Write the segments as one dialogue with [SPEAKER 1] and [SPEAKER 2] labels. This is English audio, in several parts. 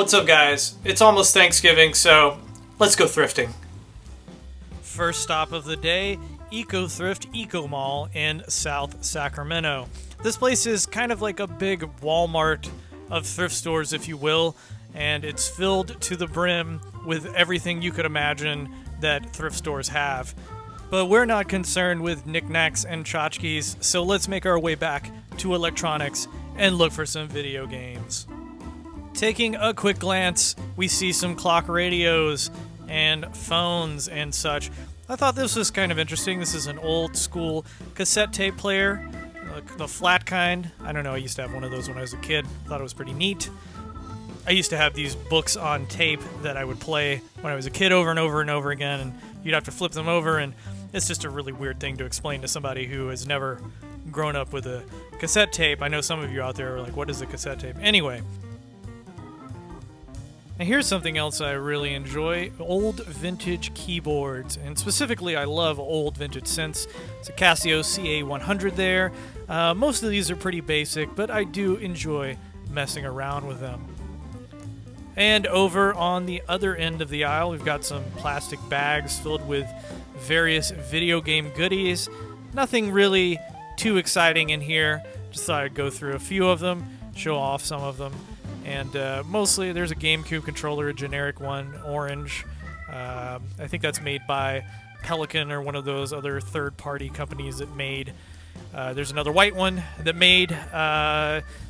[SPEAKER 1] What's up, guys? It's almost Thanksgiving, so let's go thrifting. First stop of the day, Eco Thrift Eco Mall in South Sacramento. This place is kind of like a big Walmart of thrift stores, if you will, and it's filled to the brim with everything you could imagine that thrift stores have. But we're not concerned with knickknacks and tchotchkes, so let's make our way back to electronics and look for some video games. Taking a quick glance, we see some clock radios and phones and such. I thought this was kind of interesting. This is an old school cassette tape player, the flat kind. I don't know, I used to have one of those when I was a kid. Thought it was pretty neat. I used to have these books on tape that I would play when I was a kid over and over and over again, and you'd have to flip them over, and it's just a really weird thing to explain to somebody who has never grown up with a cassette tape. I know some of you out there are like, what is a cassette tape? Anyway. Now here's something else I really enjoy, old vintage keyboards, and specifically I love old vintage synths. It's a Casio CA100 there. Most of these are pretty basic, but I do enjoy messing around with them. And over on the other end of the aisle, we've got some plastic bags filled with various video game goodies. Nothing really too exciting in here. Just thought I'd go through a few of them, show off some of them. And mostly there's a GameCube controller, a generic one, orange. I think that's made by Pelican or one of those other third-party companies that made. There's another white one that made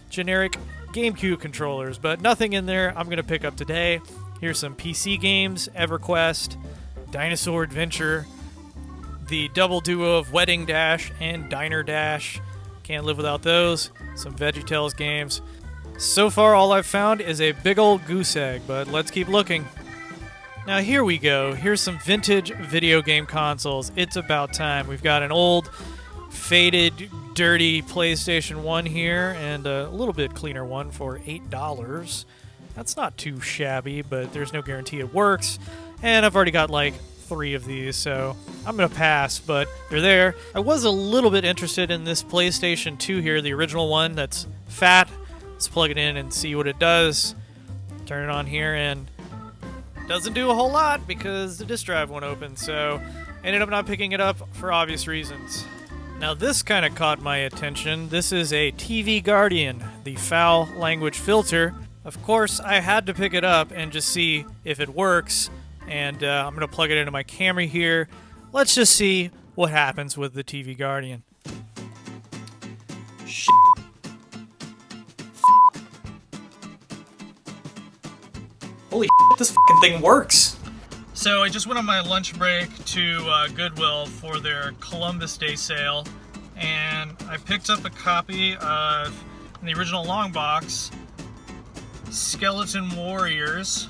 [SPEAKER 1] generic GameCube controllers, but nothing in there I'm going to pick up today. Here's some PC games, EverQuest, Dinosaur Adventure, the double duo of Wedding Dash and Diner Dash. Can't live without those. Some VeggieTales games. So far, all I've found is a big old goose egg, but let's keep looking. Now here we go. Here's some vintage video game consoles. It's about time. We've got an old, faded, dirty PlayStation 1 here, and a little bit cleaner one for $8. That's not too shabby, but there's no guarantee it works. And I've already got like 3 of these, so I'm going to pass, but they're there. I was a little bit interested in this PlayStation 2 here, the original one that's fat. Let's plug it in and see what it does. Turn it on here, and it doesn't do a whole lot because the disk drive won't open, so I ended up not picking it up for obvious reasons. Now this kind of caught my attention. This is a TV Guardian, the foul language filter. Of course, I had to pick it up and just see if it works, and I'm going to plug it into my camera here. Let's just see what happens with the TV Guardian. Shit. Holy shit, this fucking thing works! So I just went on my lunch break to Goodwill for their Columbus Day sale, and I picked up a copy of, in the original long box, Skeleton Warriors.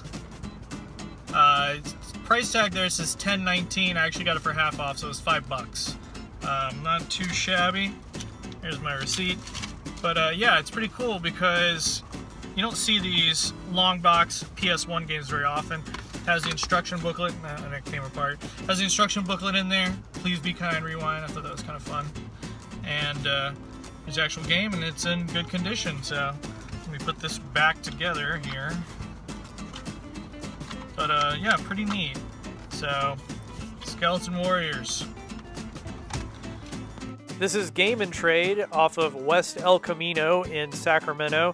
[SPEAKER 1] Price tag there says $10.19. I actually got it for half off, so it was $5. Not too shabby. Here's my receipt. But yeah, it's pretty cool because you don't see these long box PS1 games very often. It has the instruction booklet, and it came apart. It has the instruction booklet in there. Please be kind, rewind. I thought that was kind of fun. And there's the actual game, and it's in good condition. So let me put this back together here. But yeah, pretty neat. So, Skeleton Warriors. This is Game and Trade off of West El Camino in Sacramento.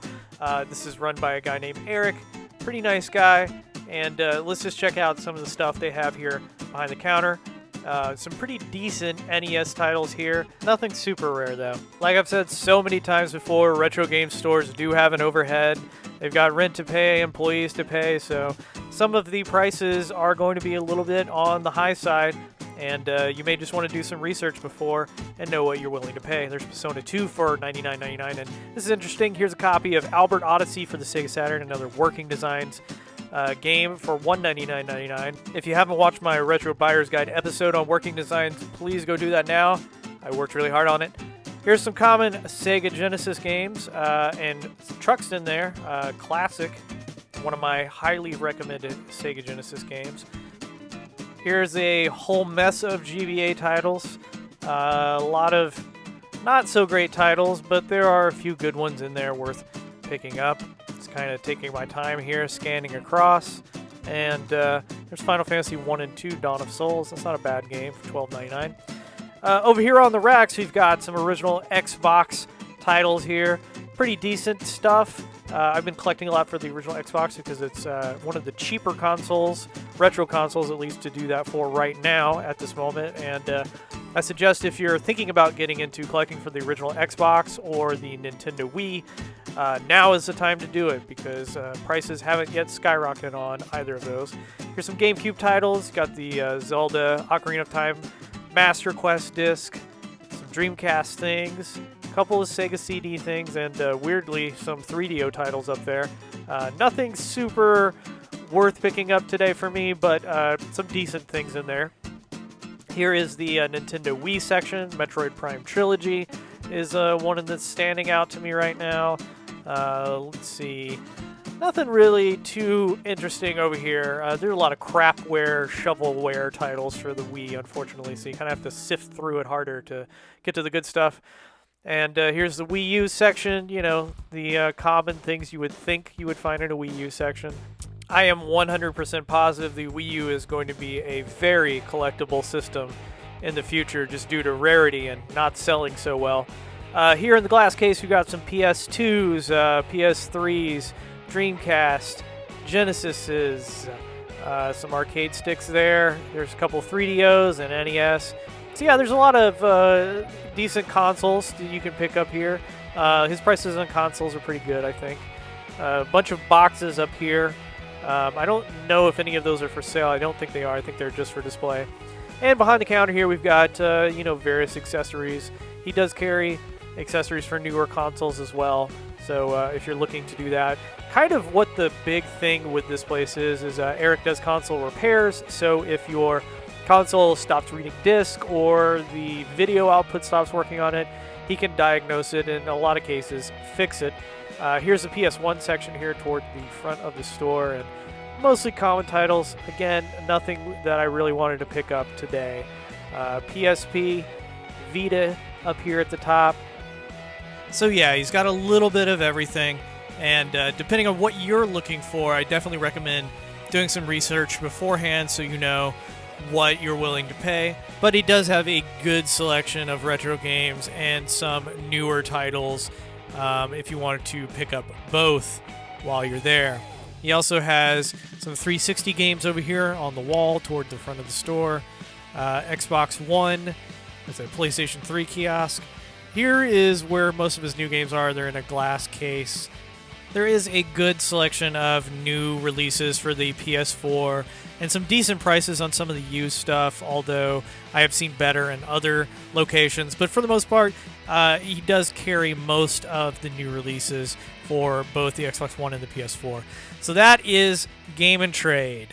[SPEAKER 1] This is run by a guy named Eric. Pretty nice guy. And let's just check out some of the stuff they have here behind the counter. Some pretty decent NES titles here. Nothing super rare, though. Like I've said so many times before, retro game stores do have an overhead. They've got rent to pay, employees to pay, so some of the prices are going to be a little bit on the high side, and you may just want to do some research before and know what you're willing to pay. There's Persona 2 for $99.99, and this is interesting. Here's a copy of Albert Odyssey for the Sega Saturn, another Working Designs game for $199.99. If you haven't watched my Retro Buyer's Guide episode on Working Designs, please go do that now. I worked really hard on it. Here's some common Sega Genesis games, and Trucks in there, classic, one of my highly recommended Sega Genesis games. Here's a whole mess of GBA titles, a lot of not so great titles, but there are a few good ones in there worth picking up. It's kind of taking my time here, scanning across. And there's Final Fantasy 1 and 2, Dawn of Souls. That's not a bad game for $12.99. Over here on the racks, we've got some original Xbox titles here. Pretty decent stuff. I've been collecting a lot for the original Xbox because it's one of the cheaper consoles, retro consoles at least, to do that for right now at this moment. And I suggest if you're thinking about getting into collecting for the original Xbox or the Nintendo Wii, now is the time to do it because prices haven't yet skyrocketed on either of those. Here's some GameCube titles. Got the Zelda Ocarina of Time Master Quest disc, some Dreamcast things, a couple of Sega CD things, and weirdly some 3DO titles up there. Nothing super worth picking up today for me, but some decent things in there. Here is the Nintendo Wii section. Metroid Prime Trilogy is one that's standing out to me right now. Let's see. Nothing really too interesting over here. There are a lot of crapware, shovelware titles for the Wii, unfortunately, so you kind of have to sift through it harder to get to the good stuff. And here's the Wii U section, you know, the common things you would think you would find in a Wii U section. I am 100% positive the Wii U is going to be a very collectible system in the future just due to rarity and not selling so well. Here in the glass case, we got some PS2s, PS3s, Dreamcast, Genesises, some arcade sticks there. There's a couple 3DOs and NES. So yeah, there's a lot of decent consoles that you can pick up here. His prices on consoles are pretty good, I think. A bunch of boxes up here. I don't know if any of those are for sale. I don't think they are. I think they're just for display. And behind the counter here, we've got you know, various accessories. He does carry accessories for newer consoles as well. So if you're looking to do that, kind of what the big thing with this place is Eric does console repairs. So if your console stops reading disc or the video output stops working on it, he can diagnose it and in a lot of cases fix it. Here's the PS1 section here toward the front of the store, and mostly common titles. Again, nothing that I really wanted to pick up today. PSP, Vita up here at the top. So yeah, he's got a little bit of everything, and depending on what you're looking for, I definitely recommend doing some research beforehand so you know what you're willing to pay. But he does have a good selection of retro games and some newer titles if you wanted to pick up both while you're there. He also has some 360 games over here on the wall toward the front of the store. Xbox One, there's a PlayStation 3 kiosk. Here is where most of his new games are. They're in a glass case. There is a good selection of new releases for the PS4 and some decent prices on some of the used stuff, although I have seen better in other locations. But for the most part, he does carry most of the new releases for both the Xbox One and the PS4. So that is Game and Trade.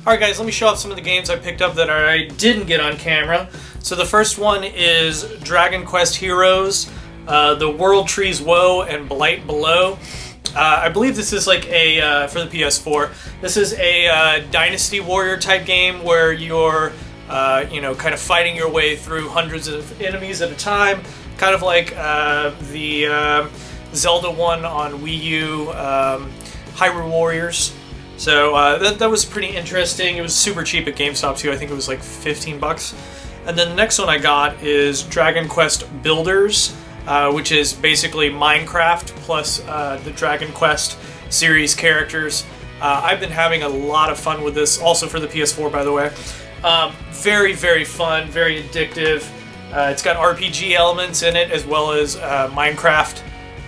[SPEAKER 1] Alright guys, let me show off some of the games I picked up that I didn't get on camera. So the first one is Dragon Quest Heroes, The World Trees Woe and Blight Below. I believe this is like a, for the PS4, this is a Dynasty Warrior type game where you're, you know, kind of fighting your way through hundreds of enemies at a time. Kind of like the Zelda one on Wii U, Hyrule Warriors. So that was pretty interesting. It was super cheap at GameStop too. I think it was like 15 bucks. And then the next one I got is Dragon Quest Builders, which is basically Minecraft plus the Dragon Quest series characters. I've been having a lot of fun with this, also for the PS4 by the way. Very, very fun, very addictive. It's got RPG elements in it as well as Minecraft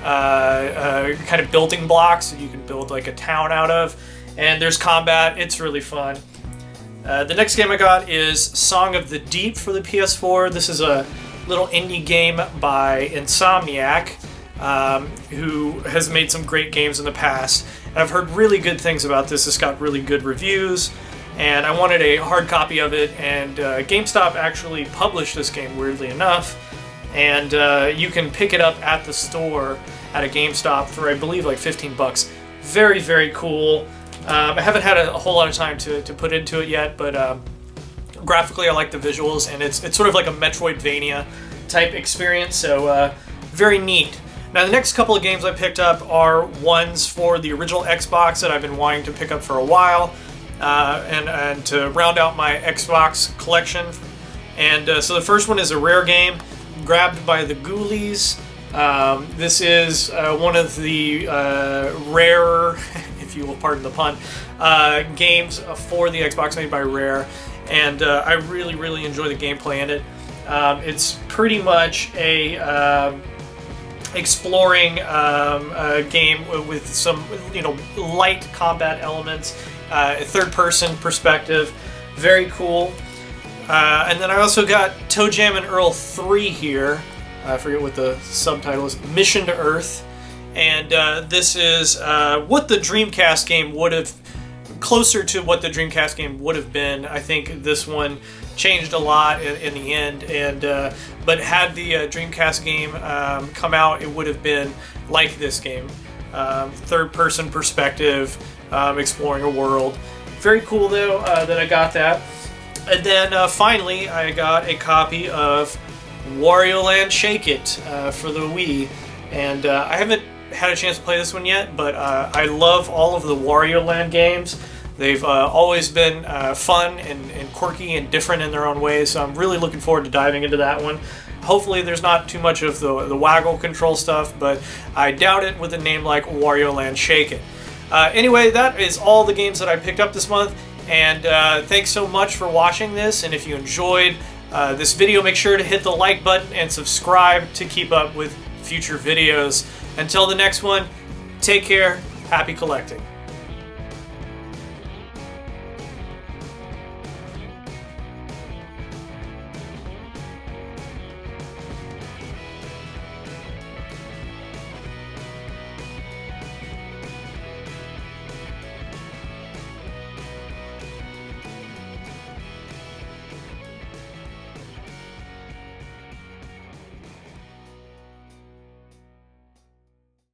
[SPEAKER 1] kind of building blocks that you can build like a town out of. And there's combat. It's really fun. The next game I got is Song of the Deep for the PS4. This is a little indie game by Insomniac, who has made some great games in the past. And I've heard really good things about this. It's got really good reviews, and I wanted a hard copy of it, and GameStop actually published this game, weirdly enough, and you can pick it up at the store at a GameStop for, I believe, like 15 bucks. Very, very cool. I haven't had a whole lot of time to put into it yet, but graphically I like the visuals, and it's sort of like a Metroidvania type experience, so very neat. Now the next couple of games I picked up are ones for the original Xbox that I've been wanting to pick up for a while, and to round out my Xbox collection. And so the first one is a rare game grabbed by the Ghoulies. This is one of the rarer, if you will pardon the pun, games for the Xbox made by Rare, and I really enjoy the gameplay in it. It's pretty much a exploring game with some light combat elements, third-person perspective, very cool. And then I also got Toe Jam and Earl 3 here. I forget what the subtitle is. Mission to Earth. And this is what the Dreamcast game would have, closer to what the Dreamcast game would have been. I think this one changed a lot in the end. And but had the Dreamcast game come out, it would have been like this game. Third-person perspective, exploring a world. Very cool, though, that I got that. And then finally, I got a copy of Wario Land Shake It for the Wii. And I haven't had a chance to play this one yet, but I love all of the Wario Land games. They've always been fun and quirky and different in their own ways, so I'm really looking forward to diving into that one. Hopefully there's not too much of the waggle control stuff, but I doubt it with a name like Wario Land Shake It. Anyway, that is all the games that I picked up this month. And thanks so much for watching this, and if you enjoyed this video, make sure to hit the like button and subscribe to keep up with future videos. Until the next one, take care, happy collecting.